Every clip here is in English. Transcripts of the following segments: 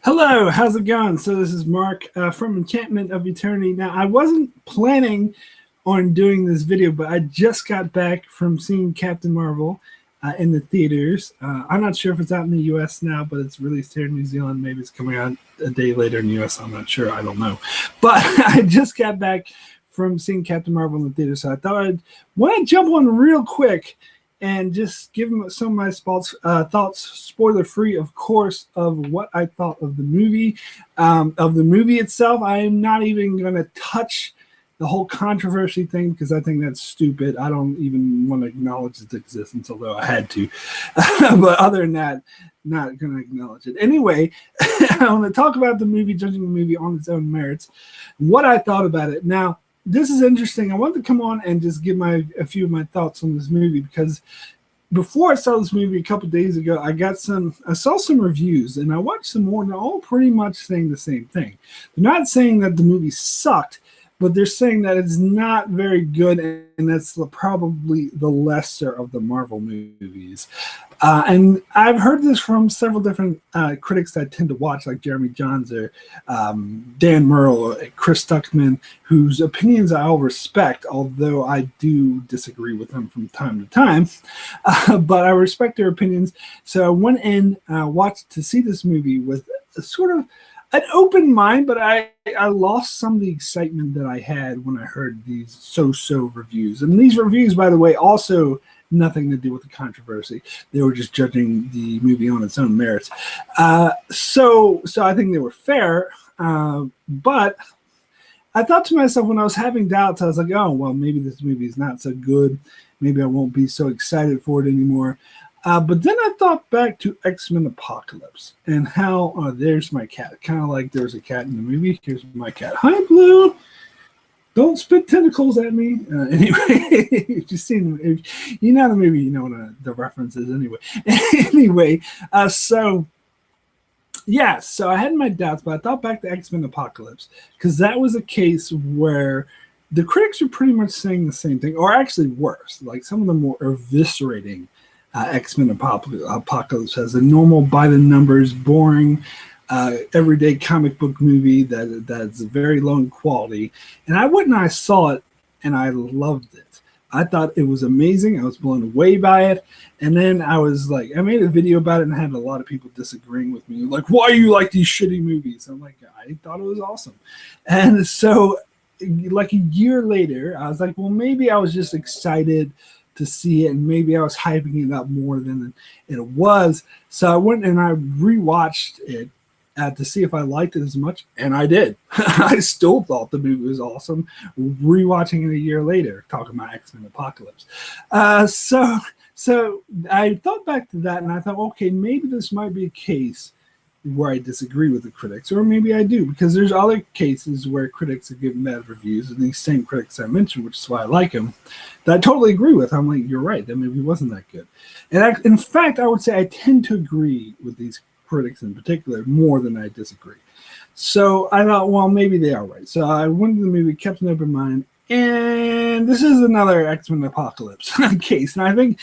Hello, how's it going? So this is Mark from Enchantment of Eternity. Now, I wasn't planning on doing this video, but I just got back from seeing Captain Marvel in the theaters. I'm not sure if it's out in the U.S. now, but it's released here in New Zealand. Maybe it's coming out a day later in the U.S. I'm not sure. I don't know. But I just got back from seeing Captain Marvel in the theater, so I thought I'd want to jump on real quick and just give them some of my thoughts, spoiler free, of course, of what I thought of the movie. Of the movie itself, I am not even going to touch the whole controversy thing because I think that's stupid. I don't even want to acknowledge its existence, although I had to. But other than that, not going to acknowledge it. Anyway, I want to talk about the movie, judging the movie on its own merits, what I thought about it. Now, this is interesting. I wanted to come on and just give a few of my thoughts on this movie because before I saw this movie a couple days ago, I saw some reviews and I watched some more, and they're all pretty much saying the same thing. They're not saying that the movie sucked, but they're saying that it's not very good, and that's probably the lesser of the Marvel movies. And I've heard this from several different critics that I tend to watch, like Jeremy Johns or Dan Murrell, Chris Stuckman, whose opinions I all respect, although I do disagree with them from time to time. But I respect their opinions. So I went in, watched to see this movie with a sort of an open mind, but I lost some of the excitement that I had when I heard these so-so reviews. And these reviews, by the way, also nothing to do with the controversy. They were just judging the movie on its own merits. So I think they were fair, but I thought to myself when I was having doubts, I was like, oh, well, maybe this movie is not so good. Maybe I won't be so excited for it anymore. But then I thought back to X-Men Apocalypse and how there's my cat. Kind of like there's a cat in the movie. Here's my cat. Hi, Blue. Don't spit tentacles at me. Anyway, if you've seen, if you know the movie, you know what the reference is anyway. Anyway, so I had my doubts, but I thought back to X-Men Apocalypse because that was a case where the critics were pretty much saying the same thing, or actually worse. Like some of them were eviscerating X-Men Apocalypse as a normal, by-the-numbers, boring, everyday comic book movie that's very low in quality. And I saw it, and I loved it. I thought it was amazing. I was blown away by it. And then I was like, I made a video about it, and I had a lot of people disagreeing with me. Like, why do you like these shitty movies? I'm like, I thought it was awesome. And so, like a year later, I was like, well, maybe I was just excited to see it, and maybe I was hyping it up more than it was. So I went and I rewatched it to see if I liked it as much, and I did. I still thought the movie was awesome. Rewatching it a year later, talking about X-Men Apocalypse. So I thought back to that, and I thought, okay, maybe this might be a case where I disagree with the critics, or maybe I do, because there's other cases where critics have given bad reviews, and these same critics I mentioned, which is why I like them, that I totally agree with. I'm like, you're right, that movie wasn't that good. And in fact, I would say I tend to agree with these critics in particular more than I disagree. So I thought, well, maybe they are right. So I went to the movie, kept an open mind, and this is another X-Men Apocalypse case. And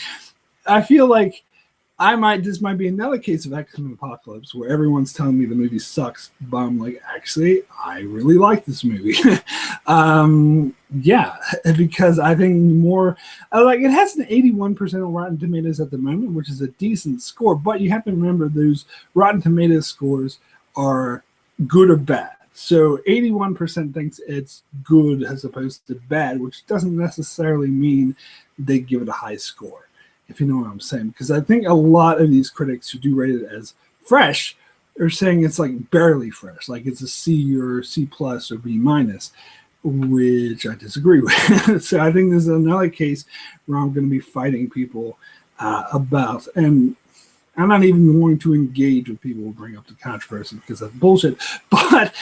I feel like this might be another case of X-Men Apocalypse where everyone's telling me the movie sucks, but I'm like, actually, I really like this movie. Yeah, because I think it has an 81% on Rotten Tomatoes at the moment, which is a decent score, but you have to remember those Rotten Tomatoes scores are good or bad. So 81% thinks it's good as opposed to bad, which doesn't necessarily mean they give it a high score, if you know what I'm saying. Because I think a lot of these critics who do rate it as fresh are saying it's like barely fresh, like it's a C or C plus or B minus, which I disagree with. So I think this is another case where I'm going to be fighting people about, and I'm not even going to engage with people who bring up the controversy because that's bullshit, but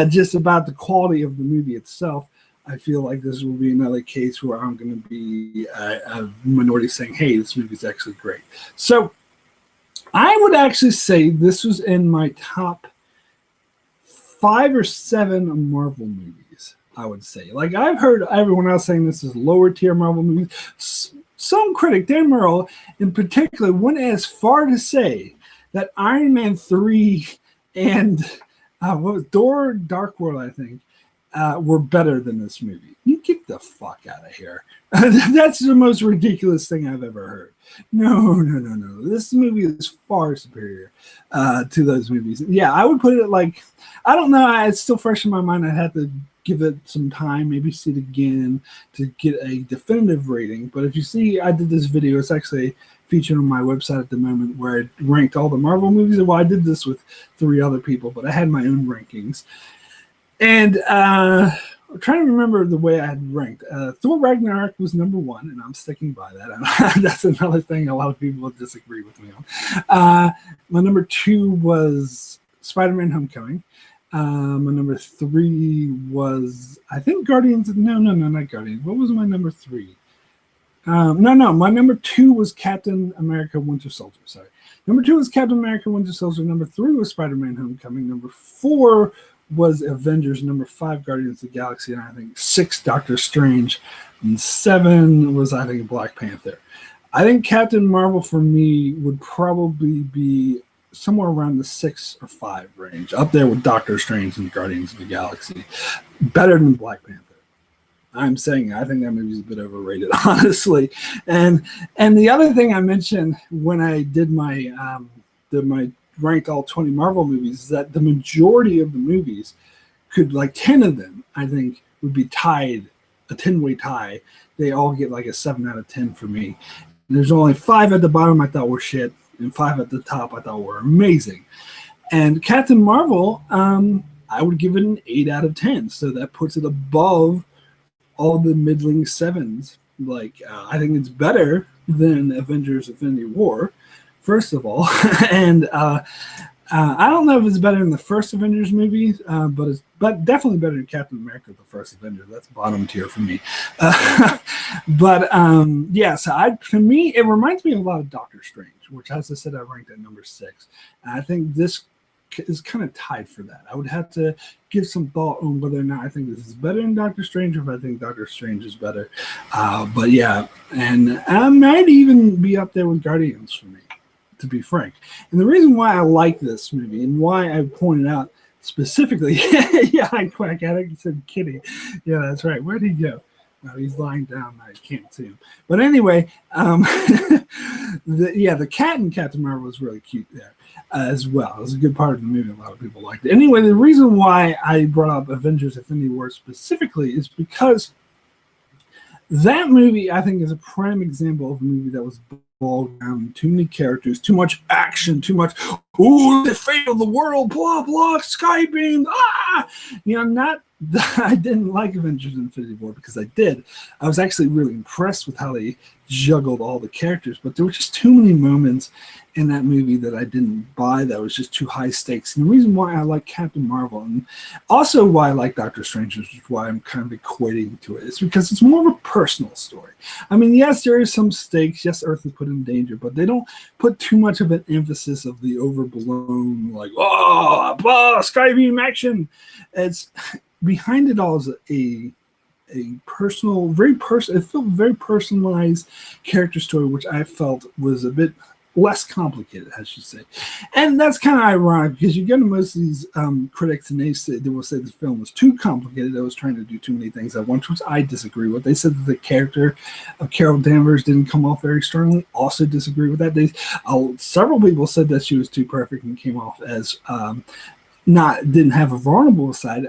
just about the quality of the movie itself. I feel like this will be another case where I'm going to be a minority saying, hey, this movie is actually great. So I would actually say this was in my top 5 or 7 Marvel movies, I would say. Like, I've heard everyone else saying this is lower tier Marvel movies. Some critic, Dan Murrell in particular, went as far to say that Iron Man 3 and what was Thor: Dark World, I think, were better than this movie. You get the fuck out of here. That's the most ridiculous thing I've ever heard. No. This movie is far superior to those movies. Yeah, I would put it like, I don't know. It's still fresh in my mind. I had to give it some time, maybe see it again to get a definitive rating. But if you see, I did this video. It's actually featured on my website at the moment where I ranked all the Marvel movies. Well, I did this with 3 other people, but I had my own rankings. And I'm trying to remember the way I had ranked. Thor Ragnarok was number 1, and I'm sticking by that. That's another thing a lot of people disagree with me on. My number 2 was Spider-Man: Homecoming. My number 3 was, I think, Guardians. No, not Guardians. What was my number 3? No. My number 2 was Captain America: Winter Soldier. Sorry. Number 2 was Captain America: Winter Soldier. Number 3 was Spider-Man: Homecoming. Number 4 was Avengers. Number 5, Guardians of the Galaxy. And I think 6, Doctor Strange. And 7 was, I think, Black Panther. I think Captain Marvel for me would probably be somewhere around the 6 or 5 range, up there with Doctor Strange and Guardians of the Galaxy. Better than Black Panther. I'm saying I think that movie's a bit overrated, honestly. And the other thing I mentioned when I did my ranked all 20 Marvel movies is that the majority of the movies could, like 10 of them, I think, would be tied, a 10-way tie. They all get like a 7 out of 10 for me. And there's only 5 at the bottom I thought were shit, and 5 at the top I thought were amazing. And Captain Marvel, I would give it an 8 out of 10. So that puts it above all the middling 7s. Like, I think it's better than Avengers: Infinity War, first of all. And I don't know if it's better than the first Avengers movie, but it's definitely better than Captain America: The First Avenger. That's bottom tier for me. But yeah, so to me, it reminds me a lot of Doctor Strange, which, as I said, I ranked at number 6. And I think this is kind of tied for that. I would have to give some thought on whether or not I think this is better than Doctor Strange, or if I think Doctor Strange is better. But yeah, and I might even be up there with Guardians for me, to be frank. And the reason why I like this movie and why I pointed out specifically, yeah, I quack at it. He said Kitty. Yeah, that's right. Where'd he go? No, he's lying down. I can't see him. But anyway, the cat in Captain Marvel was really cute there as well. It was a good part of the movie. A lot of people liked it. Anyway, the reason why I brought up Avengers: Infinity War specifically is because that movie, I think, is a prime example of a movie that was bogged down, too many characters, too much action, too much, ooh, the fate of the world, blah, blah, Skybeam, not that I didn't like Avengers: Infinity War, because I did. I was actually really impressed with how they juggled all the characters, but there were just too many moments in that movie that I didn't buy, that was just too high stakes. And the reason why I like Captain Marvel, and also why I like Doctor Strange, which is why I'm kind of equating to it, is because it's more of a personal story. I mean, yes, there is some stakes. Yes, Earth is put in danger, but they don't put too much of an emphasis of the overblown, like, Skybeam action. It's behind it all is a personal, it felt very personalized character story, which I felt was a bit less complicated, I should say. And that's kind of ironic, because you get to most of these critics, and they will say the film was too complicated. It was trying to do too many things at once, which I disagree with. They said that the character of Carol Danvers didn't come off very strongly. Also disagree with that. Several people said that she was too perfect and came off as didn't have a vulnerable side.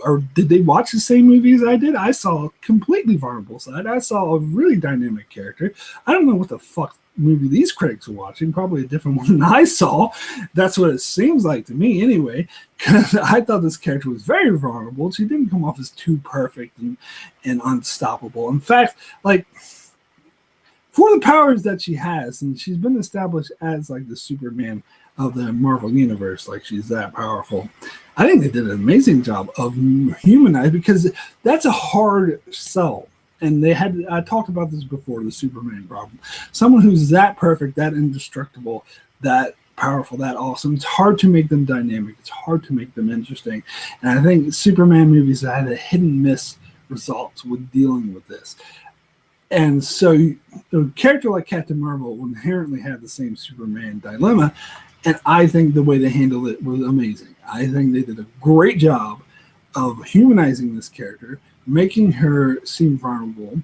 Or did they watch the same movie as I did? I saw a completely vulnerable side. I saw a really dynamic character. I don't know what the fuck movie these critics are watching. Probably a different one than I saw. That's what it seems like to me anyway, because I thought this character was very vulnerable. She didn't come off as too perfect and unstoppable. In fact, like, for the powers that she has, and she's been established as like the Superman of the Marvel Universe, like she's that powerful, I think they did an amazing job of humanizing, because that's a hard sell. And I talked about this before, the Superman problem. Someone who's that perfect, that indestructible, that powerful, that awesome, it's hard to make them dynamic. It's hard to make them interesting. And I think Superman movies had a hit and miss results with dealing with this. And so a character like Captain Marvel will inherently have the same Superman dilemma. And I think the way they handled it was amazing. I think they did a great job of humanizing this character, making her seem vulnerable.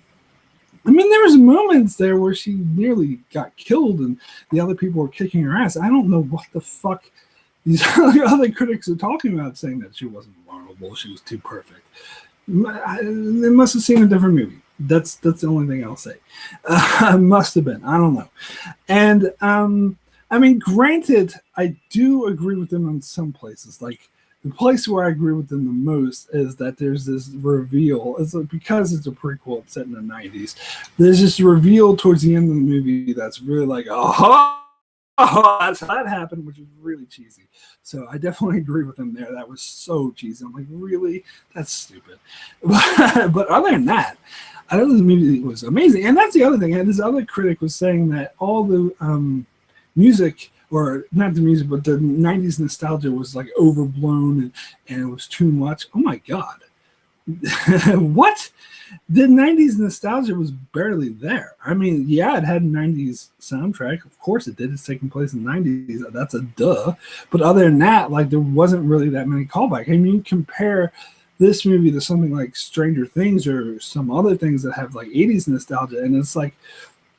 I mean, there was moments there where she nearly got killed and the other people were kicking her ass. I don't know what the fuck these other critics are talking about, saying that she wasn't vulnerable, she was too perfect. They must have seen a different movie. That's the only thing I'll say. Must have been. I don't know. And I mean, granted, I do agree with them on some places. Like the place where I agree with them the most is that there's this reveal. It's like, because it's a prequel, it's set in the 90s. There's this reveal towards the end of the movie that's really like, oh, that's how that happened, which is really cheesy. So I definitely agree with them there. That was so cheesy. I'm like, really? That's stupid. But other than that, I thought this movie was amazing. And that's the other thing. And this other critic was saying that all the music, or not the music, but the 90s nostalgia was like overblown and it was too much. Oh my God. What? The 90s nostalgia was barely there. I mean, yeah, it had a 90s soundtrack. Of course it did. It's taking place in the 90s. That's a duh. But other than that, like, there wasn't really that many callbacks. I mean, compare this movie to something like Stranger Things or some other things that have like 80s nostalgia, and it's like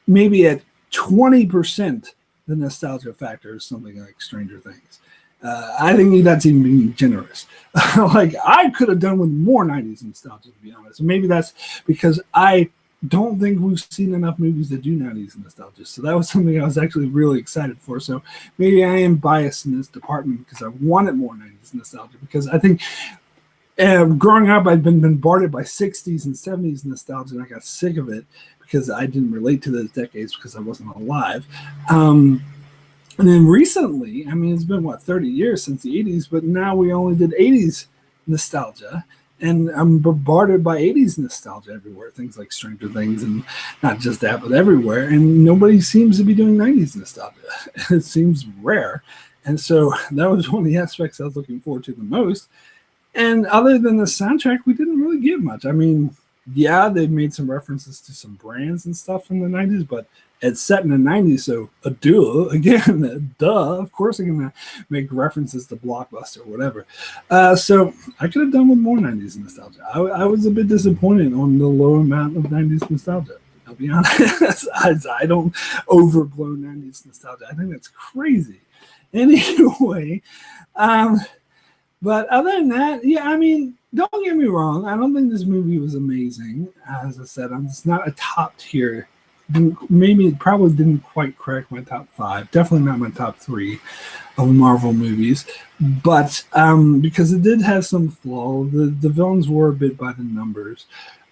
maybe at 20% the nostalgia factor is something like Stranger Things. I think that's even being generous. Like, I could have done with more 90s nostalgia, to be honest. And maybe that's because I don't think we've seen enough movies that do 90s nostalgia. So that was something I was actually really excited for. So maybe I am biased in this department because I wanted more 90s nostalgia. Because I think growing up, I'd been bombarded by 60s and 70s nostalgia, and I got sick of it because I didn't relate to those decades because I wasn't alive. And then recently, I mean, it's been, 30 years since the 80s, but now we only did 80s nostalgia. And I'm bombarded by 80s nostalgia everywhere, things like Stranger Things, and not just that, but everywhere. And nobody seems to be doing 90s nostalgia. It seems rare. And so that was one of the aspects I was looking forward to the most. And other than the soundtrack, we didn't really get much. I mean, yeah, they made some references to some brands and stuff in the 90s, but it's set in the 90s, so duh, of course they're going to make references to Blockbuster or whatever. So I could have done with more 90s nostalgia. I was a bit disappointed on the low amount of 90s nostalgia. I'll be honest. I don't overblow 90s nostalgia. I think that's crazy. Anyway, but other than that, yeah, I mean, don't get me wrong. I don't think this movie was amazing. As I said, it's not a top tier. Maybe it probably didn't quite crack my top 5. Definitely not my top 3 of Marvel movies. But because it did have some flaw, the villains were a bit by the numbers.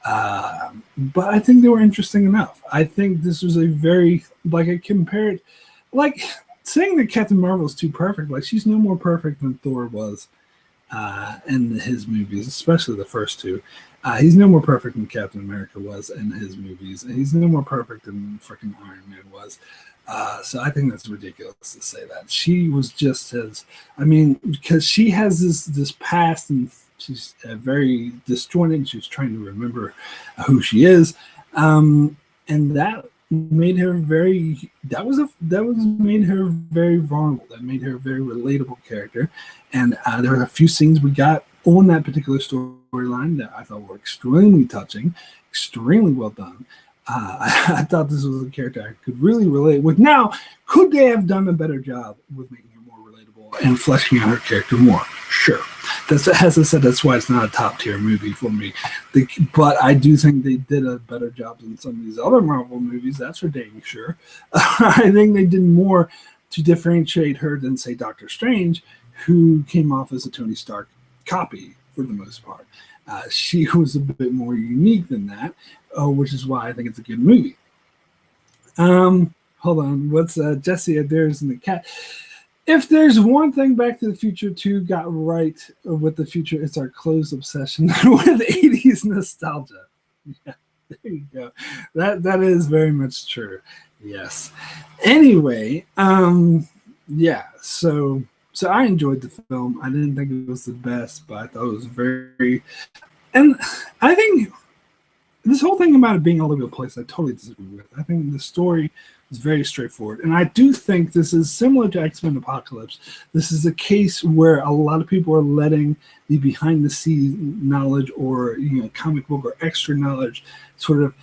But I think they were interesting enough. I think this was a very, like, I compared, like, saying that Captain Marvel is too perfect. Like, she's no more perfect than Thor was in his movies, especially the first two. He's no more perfect than Captain America was in his movies, and he's no more perfect than freaking Iron Man was. So I think that's ridiculous to say that. She was just as, I mean, because she has this past, and she's very disjointed. She's trying to remember who she is, and that made her very. That was made her very vulnerable. That made her a very relatable character, and there were a few scenes we got on that particular storyline that I thought were extremely touching, extremely well done. I thought this was a character I could really relate with. Now, could they have done a better job with making her more relatable and fleshing out her character more? Sure. That's, as I said, that's why it's not a top tier movie for me. But I do think they did a better job than some of these other Marvel movies. That's for dang sure. I think they did more to differentiate her than, say, Doctor Strange, who came off as a Tony Stark copy for the most part. She was a bit more unique than that, which is why I think it's a good movie. Hold on. What's Jesse Adair's in the cat? If there's one thing Back to the Future 2 got right with the future, it's our close obsession with 80s nostalgia. Yeah, there you go. That is very much true. Yes. Anyway, yeah, so I enjoyed the film. I didn't think it was the best, but I thought it was very, and I think this whole thing about it being all over the place, I totally disagree with. I think the story It's very straightforward. And I do think this is similar to X-Men Apocalypse. This is a case where a lot of people are letting the behind-the-scenes knowledge or comic book or extra knowledge sort of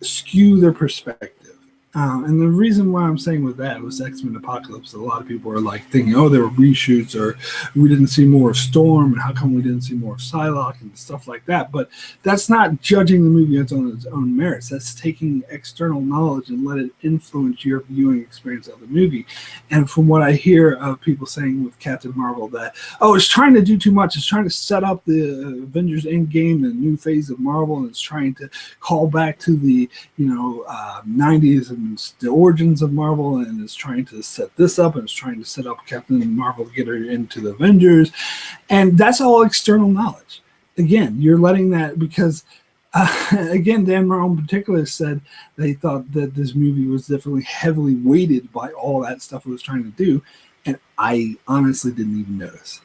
skew their perspective. And the reason why I'm saying with that was X-Men Apocalypse. A lot of people are like thinking, oh, there were reshoots, or we didn't see more of Storm, and how come we didn't see more of Psylocke and stuff like that. But that's not judging the movie on its own merits. That's taking external knowledge and let it influence your viewing experience of the movie. And from what I hear of people saying with Captain Marvel that, oh, it's trying to do too much. It's trying to set up the Avengers Endgame, the new phase of Marvel, and it's trying to call back to the 90s and the origins of Marvel, and is trying to set this up, and is trying to set up Captain Marvel to get her into the Avengers, and that's all external knowledge. Again, you're letting that, because again, Dan Marvel in particular said they thought that this movie was definitely heavily weighted by all that stuff it was trying to do, and I honestly didn't even notice.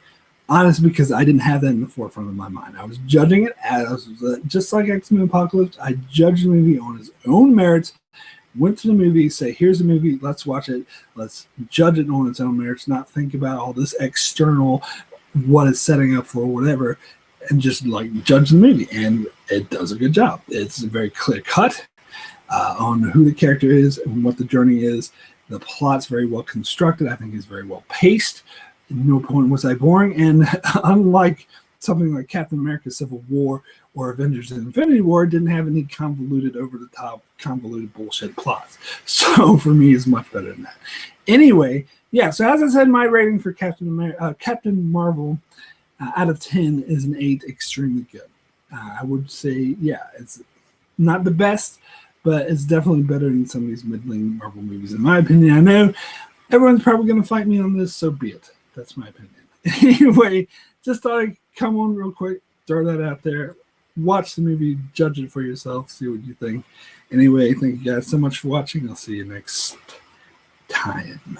Honestly, because I didn't have that in the forefront of my mind. I was judging it as just like X-Men Apocalypse. I judged the movie on its own merits. Went to the movie, say, here's the movie, let's watch it, let's judge it on its own merits, not think about all this external, what it's setting up for, whatever, and just like judge the movie. And it does a good job. It's very clear cut on who the character is and what the journey is. The plot's very well constructed. I think it's very well paced. At no point was I boring. And unlike something like Captain America Civil War or Avengers Infinity War, didn't have any convoluted, over-the-top, convoluted bullshit plots. So for me, it's much better than that. Anyway, yeah, so as I said, my rating for Captain Marvel out of 10 is an 8, extremely good. I would say, yeah, it's not the best, but it's definitely better than some of these middling Marvel movies, in my opinion. I know everyone's probably going to fight me on this, so be it. That's my opinion. Anyway, just thought I'd come on real quick, throw that out there. Watch the movie, judge it for yourself, see what you think. Anyway, thank you guys so much for watching. I'll see you next time.